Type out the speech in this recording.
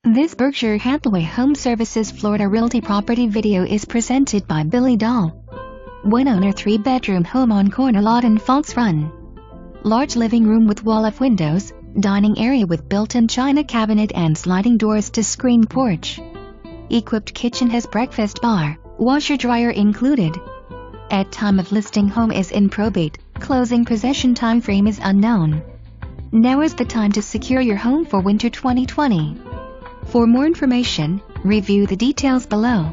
This Berkshire Hathaway HomeServices Florida Realty property video is presented by Billie Dahl. One owner 3-bedroom home on corner lot in Falls Run. Large living room with wall-up windows, dining area with built-in china cabinet and sliding doors to screen porch. Equipped kitchen has breakfast bar, washer dryer included. At time of listing, home is in probate, closing possession time frame is unknown. Now is the time to secure your home for winter 2020. For more information, review the details below.